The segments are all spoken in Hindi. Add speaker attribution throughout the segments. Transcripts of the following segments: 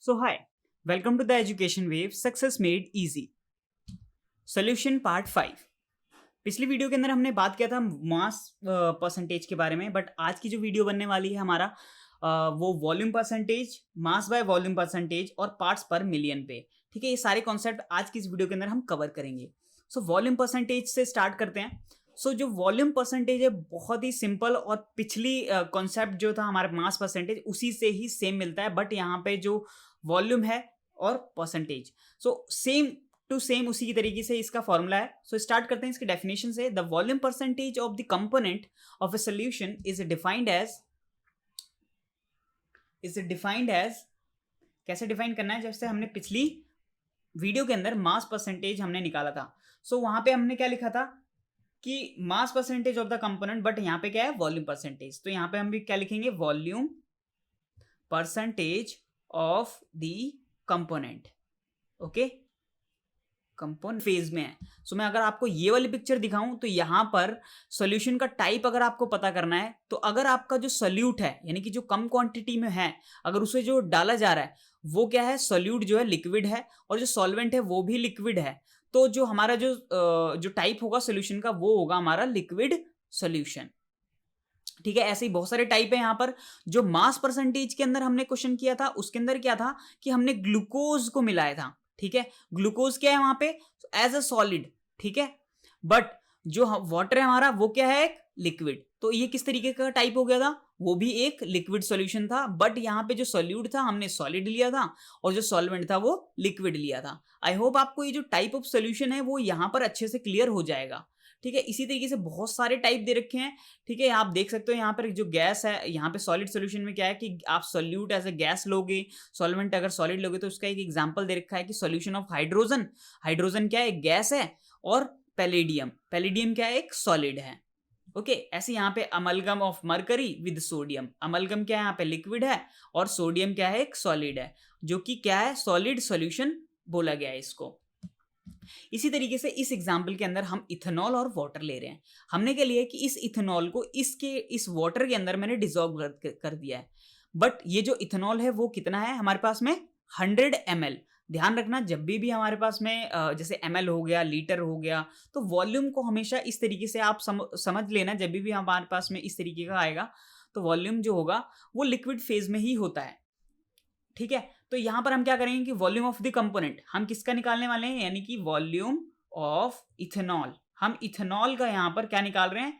Speaker 1: So hi, welcome to the Education Wave Success Made Easy. Solution Part 5. पिछली वीडियो के अंदर हमने बात किया था मास परसेंटेज के बारे में, बट आज की जो वीडियो बनने वाली है हमारा वो volume percentage, mass by volume percentage और पार्ट्स पर मिलियन पे। ठीक है, ये सारे कॉन्सेप्ट आज की इस वीडियो के अंदर हम कवर करेंगे। सो वॉल्यूम परसेंटेज से स्टार्ट करते हैं। सो जो वॉल्यूम परसेंटेज है बहुत ही सिंपल और पिछली कॉन्सेप्ट जो था हमारा मास परसेंटेज उसी से ही सेम मिलता है, बट यहाँ पे जो वॉल्यूम है और percentage so same to same उसी की तरीके से इसका फॉर्मूला है। सो स्टार्ट करते हैं इसकी डेफिनेशन से। The volume percentage of the component of a solution is defined as कैसे डिफाइन करना है, जैसे हमने पिछली वीडियो के अंदर मास परसेंटेज हमने निकाला था। सो वहां पे हमने क्या लिखा था कि mass percentage of the component, but यहाँ पे क्या है वॉल्यूम परसेंटेज। तो यहाँ पे हम भी क्या लिखेंगे, volume percentage of the component. Okay, component phase में है। सो मैं अगर आपको ये वाली पिक्चर दिखाऊं तो यहां पर सॉल्यूशन का टाइप अगर आपको पता करना है तो अगर आपका जो सॉल्यूट है यानी कि जो कम क्वांटिटी में है, अगर उसे जो डाला जा रहा है वो क्या है, सॉल्यूट जो है लिक्विड है और जो सॉल्वेंट है वो भी लिक्विड है, तो जो हमारा जो टाइप होगा सॉल्यूशन का वो होगा हमारा लिक्विड सॉल्यूशन। ठीक है, ऐसे ही बहुत सारे टाइप है। यहाँ पर जो मास परसेंटेज के अंदर हमने क्वेश्चन किया था उसके अंदर क्या था कि हमने ग्लूकोज को मिलाया था। ठीक है, ग्लूकोज क्या है वहां पे, एज अ सॉलिड। ठीक है, बट जो वाटर है हमारा वो क्या है, एक लिक्विड। तो ये किस तरीके का टाइप हो गया था, वो भी एक लिक्विड सॉल्यूशन था, बट यहाँ पे जो सॉल्यूट था हमने सॉलिड लिया था और जो सॉल्वेंट था वो लिक्विड लिया था। आई होप आपको ये जो टाइप ऑफ सॉल्यूशन है वो यहाँ पर अच्छे से क्लियर हो जाएगा। ठीक है, इसी तरीके से बहुत सारे टाइप दे रखे हैं। ठीक है, आप देख सकते हो यहाँ पर जो गैस है, यहाँ पे सॉलिड सॉल्यूशन में क्या है कि आप सॉल्यूट एज ए गैस लोगे, सॉल्वेंट अगर सॉलिड लोगे, तो उसका एक एग्जांपल दे रखा है कि सॉल्यूशन ऑफ हाइड्रोजन। हाइड्रोजन क्या है, एक गैस है, और पैलेडियम, पैलेडियम क्या है, एक सॉलिड है। ओके, ऐसे यहाँ पे amalgam of mercury with sodium, amalgam क्या है यहाँ पे लिक्विड है और सोडियम क्या है, एक सॉलिड है, जो कि क्या है सॉलिड सॉल्यूशन बोला गया है इसको। इसी तरीके से इस एग्जाम्पल के अंदर हम इथेनॉल और वाटर ले रहे हैं। हमने क्या लिया है कि इस इथेनॉल को इस वाटर के अंदर मैंने डिसॉल्व कर दिया है, बट ये जो इथेनॉल है वो कितना है हमारे पास में 100 ml। ध्यान रखना, जब भी हमारे पास में जैसे ml हो गया, लीटर हो गया, तो वॉल्यूम को हमेशा इस तरीके से आप समझ लेना। जब भी हमारे पास में इस तरीके का आएगा तो वॉल्यूम जो होगा वो लिक्विड फेज में ही होता है। ठीक है, तो यहां पर हम क्या करेंगे कि वॉल्यूम ऑफ द कंपोनेंट हम किसका निकालने वाले हैं, यानी कि वॉल्यूम ऑफ इथेनॉल। हम इथेनॉल का यहां पर क्या निकाल रहे हैं,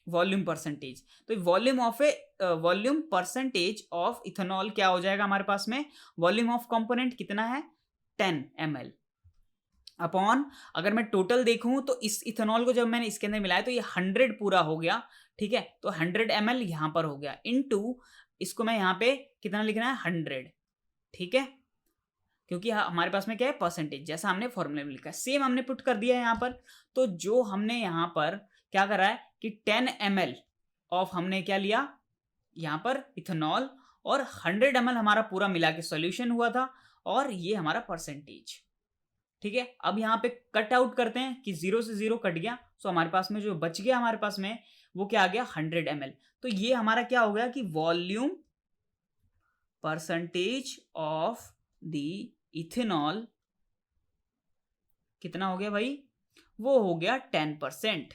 Speaker 1: वॉल्यूम परसेंटेज। तो वॉल्यूम परसेंटेज ऑफ इथेनॉल क्या हो जाएगा हमारे पास में, वॉल्यूम ऑफ कंपोनेंट कितना है 10 ml अपॉन, अगर मैं टोटल देखूं तो इस इथेनॉल को जब मैंने इसके अंदर मिलाया तो ये 100 पूरा हो गया। ठीक है, तो 100 ml यहां पर हो गया, इनटू इसको मैं यहां पे कितना लिखना है 100। ठीक है, क्योंकि हमारे पास में क्या है परसेंटेज, जैसा हमने फॉर्मूले में लिखा है सेम हमने पुट कर दिया है यहाँ पर। तो जो हमने यहाँ पर क्या करा है कि 10 ml ऑफ हमने क्या लिया यहाँ पर इथेनॉल, और 100 ml हमारा पूरा मिला के सॉल्यूशन हुआ था, और ये हमारा परसेंटेज। ठीक है, अब यहाँ पे कट आउट करते हैं कि 0 से 0 कट गया, सो हमारे पास में जो बच गया हमारे पास में वो क्या आ गया 100 ml। तो ये हमारा क्या हो गया कि volume percentage of the ethanol कितना हो गया भाई, वो हो गया 10%।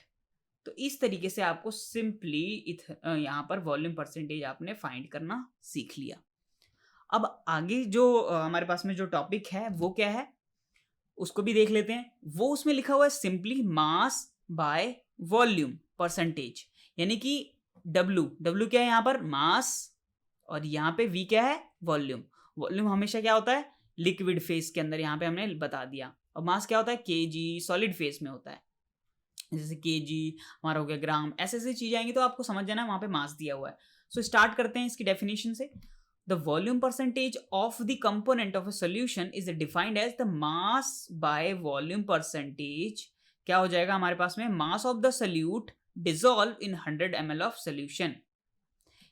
Speaker 1: तो इस तरीके से आपको सिंपली यहां पर वॉल्यूम परसेंटेज आपने फाइंड करना सीख लिया। अब आगे जो हमारे पास में जो टॉपिक है वो क्या है उसको भी देख लेते हैं। वो उसमें लिखा हुआ है simply mass by volume percentage, यानी कि W क्या है यहाँ पर मास, और यहाँ पे V क्या है वॉल्यूम। वॉल्यूम हमेशा क्या होता है लिक्विड फेज के अंदर, यहाँ पे हमने बता दिया, और मास क्या होता है kg, सॉलिड फेज में होता है, जैसे kg हमारा हो गया ग्राम, ऐसे ऐसे चीजें आएंगी तो आपको समझ जाना वहां पे मास दिया हुआ है। सो स्टार्ट करते हैं इसकी डेफिनेशन से। The volume percentage of the component of a solution is defined as the mass by volume percentage. क्या हो जाएगा हमारे पास में, mass of the solute dissolve in 100 ml of solution,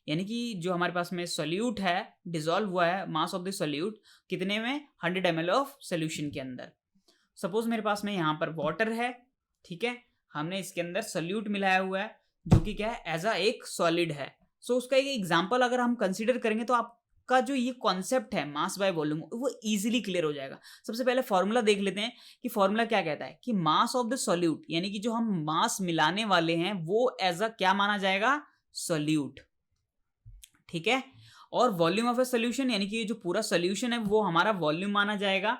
Speaker 1: यानी कि जो हमारे पास में सॉल्यूट है डिसॉल्व हुआ है, मास ऑफ द सॉल्यूट कितने में 100 ml ऑफ सॉल्यूशन के अंदर। सपोज मेरे पास में यहाँ पर वाटर है, ठीक है, हमने इसके अंदर सॉल्यूट मिलाया हुआ है जो कि क्या है एज अ एक सॉलिड है। सो उसका एक एग्जांपल अगर हम कंसीडर करेंगे तो आपका उसका जो ये कॉन्सेप्ट है मास बाय वॉल्यूम वो इजीली क्लियर हो जाएगा। सबसे पहले फॉर्मूला देख लेते हैं कि फॉर्मूला क्या कहता है कि मास ऑफ द सॉल्यूट, यानी कि जो हम मास मिलाने वाले हैं वो एज अ क्या माना जाएगा, सॉल्यूट, ठीक है। और वॉल्यूम ऑफ ए सोल्यूशन, यानी कि ये जो पूरा सोल्यूशन है वो हमारा वॉल्यूम माना जाएगा,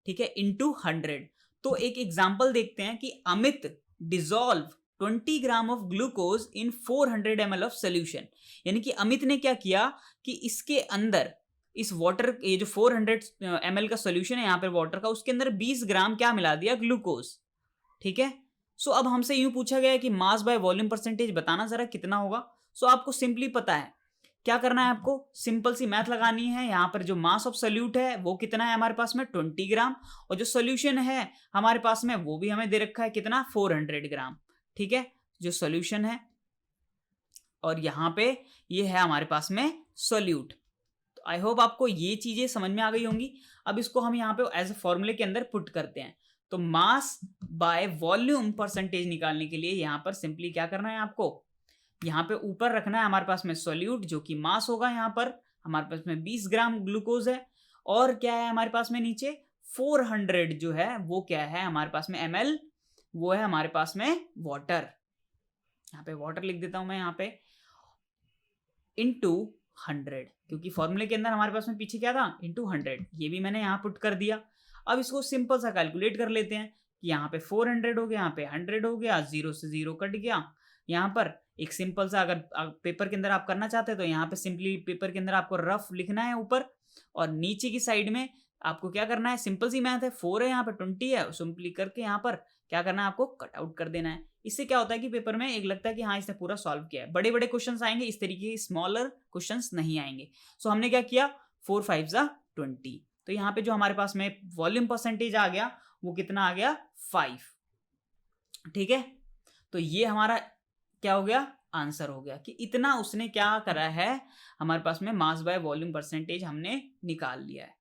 Speaker 1: ठीक है, इनटू 100। तो एक एग्जांपल देखते हैं कि Amit dissolve 20 gram of glucose in 400 ml of solution. यानी कि अमित ने क्या किया कि इसके अंदर इस वाटर, ये जो 400 ml का सोल्यूशन है यहाँ पे वाटर का, उसके अंदर 20 ग्राम क्या मिला दिया, ग्लूकोज, ठीक है। सो अब हमसे यूं पूछा गया है कि मास बाय वॉल्यूम परसेंटेज बताना जरा कितना होगा। सो आपको सिंपली पता है क्या करना है, आपको सिंपल सी मैथ लगानी है। यहाँ पर जो मास ऑफ सोल्यूट है वो कितना है हमारे पास में, 20 ग्राम, और जो सोल्यूशन है हमारे पास में वो भी हमें दे रखा है कितना, 400 ग्राम, ठीक है, जो सोल्यूशन है, और यहाँ पे ये है हमारे पास में सोल्यूट। तो आई होप आपको ये चीजें समझ में आ गई होंगी। अब इसको हम यहाँ पे एज ए फॉर्मूले के अंदर पुट करते हैं। तो मास बाय वॉल्यूम परसेंटेज निकालने के लिए यहाँ पर सिंपली क्या करना है, आपको यहाँ पे ऊपर रखना है हमारे पास में सोल्यूट जो कि मास होगा, यहाँ पर हमारे पास में 20 ग्राम ग्लूकोज है, और क्या है हमारे पास में नीचे 400 जो है वो क्या है हमारे पास में ml, वो है हमारे पास में वाटर। यहाँ पे वाटर लिख देता हूं मैं यहाँ पे, इनटू 100, क्योंकि फॉर्मूले के अंदर हमारे पास में पीछे क्या था, इनटू 100, ये भी मैंने यहाँ पुट कर दिया। अब इसको सिंपल सा कैलकुलेट कर लेते हैं कि यहाँ पे 400 हो गया, यहाँ पे 100 हो गया, 0 से 0 कट गया। यहाँ पर एक सिंपल सा, अगर पेपर के अंदर आप करना चाहते हैं तो यहाँ पे सिंपली पेपर के अंदर आपको रफ लिखना है ऊपर, और नीचे की साइड में आपको क्या करना है, सिंपल सी मैथ है, 4 है यहाँ पे 20 है, सिंपली करके यहाँ पर क्या करना है, आपको कट आउट कर देना है। इससे क्या होता है कि पेपर में एक लगता है कि हाँ इसने पूरा सॉल्व किया है। बड़े बड़े क्वेश्चंस आएंगे, इस तरीके के स्मॉलर क्वेश्चंस नहीं आएंगे। सो हमने क्या किया, 4 5 20। तो यहाँ पे जो हमारे पास में वॉल्यूम परसेंटेज आ गया वो कितना आ गया, 5, ठीक है। तो ये हमारा क्या हो गया, आंसर हो गया कि इतना उसने क्या करा है, हमारे पास में मास बाय वॉल्यूम परसेंटेज हमने निकाल लिया है।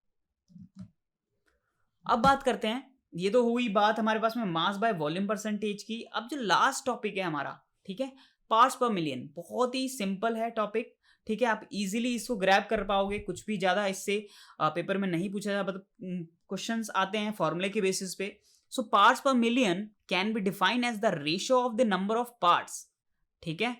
Speaker 1: अब बात करते हैं, ये तो हुई बात हमारे पास में मास बाय वॉल्यूम परसेंटेज की। अब जो लास्ट टॉपिक है हमारा, ठीक है, पार्ट्स पर मिलियन, बहुत ही सिंपल है टॉपिक, ठीक है, आप इजीली इसको ग्रैब कर पाओगे, कुछ भी ज्यादा इससे पेपर में नहीं पूछा जाता, क्वेश्चंस आते हैं फॉर्मूले के बेसिस पे। So parts per million can be defined as the ratio of the number of parts, ठीक है,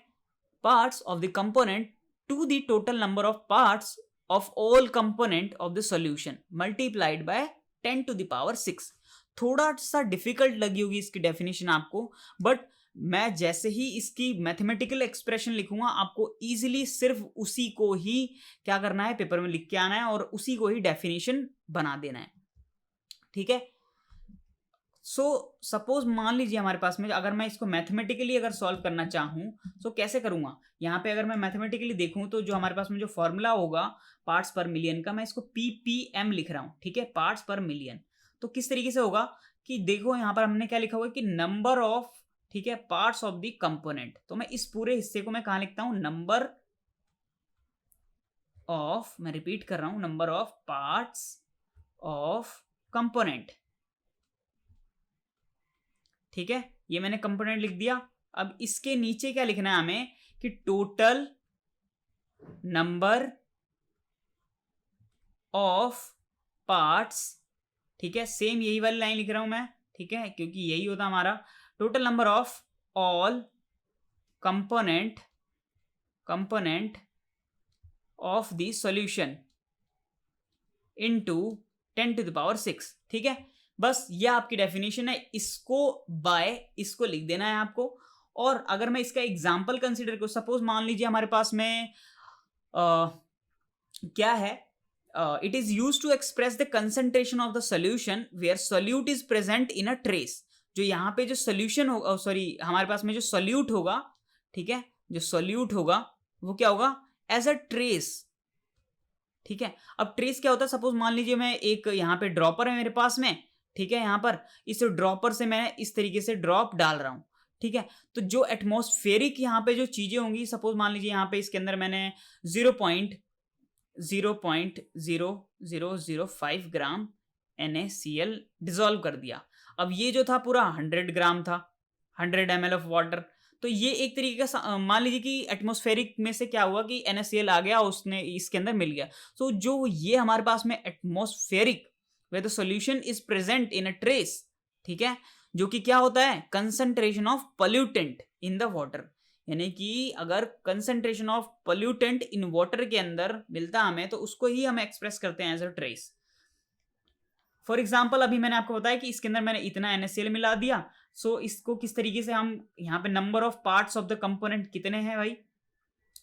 Speaker 1: parts of the component to the total number of parts of all component of the solution multiplied by 10 to the power 6। थोड़ा सा डिफिकल्ट लगी होगी इसकी डेफिनेशन आपको, बट मैं जैसे ही इसकी मैथमेटिकल एक्सप्रेशन लिखूंगा आपको इजीली सिर्फ उसी को ही क्या करना है, पेपर में लिख के आना है और उसी को ही डेफिनेशन बना देना है, ठीक है। सो सपोज मान लीजिए हमारे पास में, अगर मैं इसको मैथमेटिकली अगर सॉल्व करना चाहूं तो कैसे करूंगा, यहाँ पे अगर मैं मैथमेटिकली देखूं तो जो हमारे पास में जो फॉर्मूला होगा पार्ट्स पर मिलियन का, मैं इसको पीपीएम लिख रहा हूं, ठीक है, पार्ट्स पर मिलियन। तो किस तरीके से होगा कि देखो यहाँ पर हमने क्या लिखा हुआ है कि नंबर ऑफ, ठीक है, पार्ट्स ऑफ द कंपोनेंट। तो मैं इस पूरे हिस्से को मैं कहां लिखता हूं, नंबर ऑफ, मैं रिपीट कर रहा हूं, number of parts of component, ठीक है, ये मैंने कंपोनेंट लिख दिया। अब इसके नीचे क्या लिखना है हमें कि टोटल नंबर ऑफ पार्ट्स, ठीक है, सेम यही वाली लाइन लिख रहा हूं मैं, ठीक है, क्योंकि यही होता हमारा total number of all component of the solution into 10 to the power 6, ठीक है। बस ये आपकी डेफिनेशन है, इसको बाय इसको लिख देना है आपको। और अगर मैं इसका एग्जांपल कंसीडर करूं, सपोज मान लीजिए हमारे पास में क्या है, it is used to express the concentration of the solution where solute is present in a trace. जो यहाँ पे जो सोल्यूशन होगा, सॉरी हमारे पास में जो सोल्यूट होगा, ठीक है, जो सोल्यूट होगा वो क्या होगा, एज अ ट्रेस, ठीक है। अब ट्रेस क्या होता है, सपोज मान लीजिए मैं एक यहाँ पे ड्रॉपर है मेरे पास में, ठीक है, यहाँ पर इस ड्रॉपर से मैं इस तरीके से ड्रॉप डाल रहा हूं, ठीक है। तो जो एटमॉस्फेरिक यहाँ पे जो चीजें होंगी, सपोज मान लीजिए यहाँ पे इसके अंदर मैंने 0.0005 ग्राम NaCl डिसॉल्व कर दिया। अब ये जो था पूरा 100 ग्राम था, 100 ml ऑफ वाटर। तो ये एक तरीके का मान लीजिए कि एटमॉस्फेरिक में से क्या हुआ कि NaCl आ गया, उसने इसके अंदर मिल गया। सो जो ये हमारे पास में atmospheric where the solution is present in a trace, ठीक है, जो कि क्या होता है, concentration of pollutant in the water, यानी कि अगर concentration of pollutant in water के अंदर मिलता हमें तो उसको ही हम एक्सप्रेस करते हैं as a trace. For example अभी मैंने आपको बताया कि इसके अंदर मैंने इतना NaCl मिला दिया। सो इसको किस तरीके से हम यहाँ पे number of parts of the component कितने हैं भाई,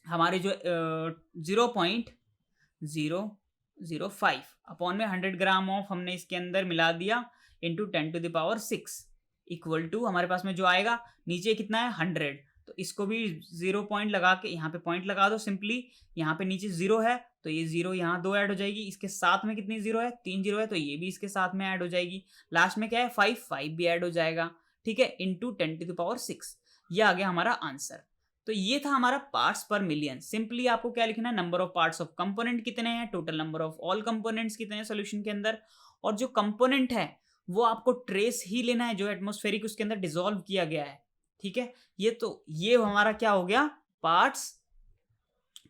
Speaker 1: हमारे जो 0.005 अपॉन में 100 ग्राम ऑफ हमने इसके अंदर मिला दिया इंटू 10⁶ इक्वल टू हमारे पास में जो आएगा नीचे कितना है 100। तो इसको भी 0 पॉइंट लगा के यहाँ पे पॉइंट लगा दो सिंपली, यहाँ पे नीचे 0 है तो ये 0 यहाँ 2 ऐड हो जाएगी, इसके साथ में कितनी 0 है, 3 0 है तो ये भी इसके साथ में ऐड हो जाएगी, लास्ट में क्या है 5 भी ऐड हो जाएगा, ठीक है, इंटू 10⁶। ये आ गया हमारा आंसर। तो ये था हमारा पार्ट्स पर मिलियन। सिंपली आपको क्या लिखना है, number of parts of component कितने हैं, total number of all components कितने हैं सॉल्यूशन के अंदर, और जो कंपोनेंट है वो आपको ट्रेस ही लेना है जो एटमॉस्फेरिक उसके अंदर डिसॉल्व किया गया है, ठीक है। ये हमारा क्या हो गया, पार्ट्स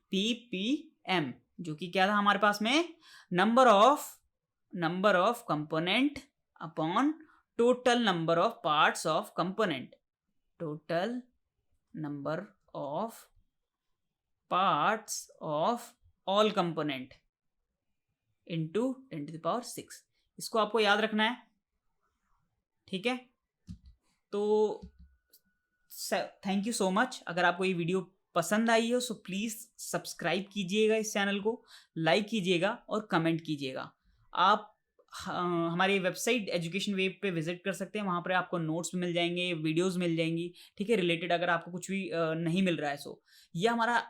Speaker 1: PPM, जो कि क्या था हमारे पास में, number of component upon total number of parts of component, total number of parts of all component into 10⁶। इसको आपको याद रखना है, ठीक है। तो थैंक यू सो मच। अगर आपको ये वीडियो पसंद आई हो सो प्लीज़ सब्सक्राइब कीजिएगा इस चैनल को, लाइक कीजिएगा और कमेंट कीजिएगा। आप हमारी वेबसाइट एजुकेशन वेब पे विजिट कर सकते हैं, वहाँ पर आपको नोट्स मिल जाएंगे, वीडियोस मिल जाएंगी, ठीक है, रिलेटेड। अगर आपको कुछ भी नहीं मिल रहा है सो ये हमारा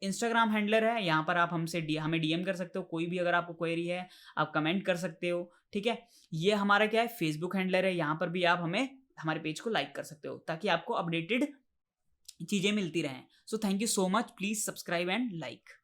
Speaker 1: इंस्टाग्राम हैंडलर है, यहाँ पर आप हमें DM कर सकते हो, कोई भी अगर आपको क्वेरी है आप कमेंट कर सकते हो, ठीक है। ये हमारा क्या है, फेसबुक हैंडलर है, यहाँ पर भी आप हमारे पेज को लाइक कर सकते हो ताकि आपको अपडेटेड चीज़ें मिलती रहें। So thank you so much, please subscribe and like.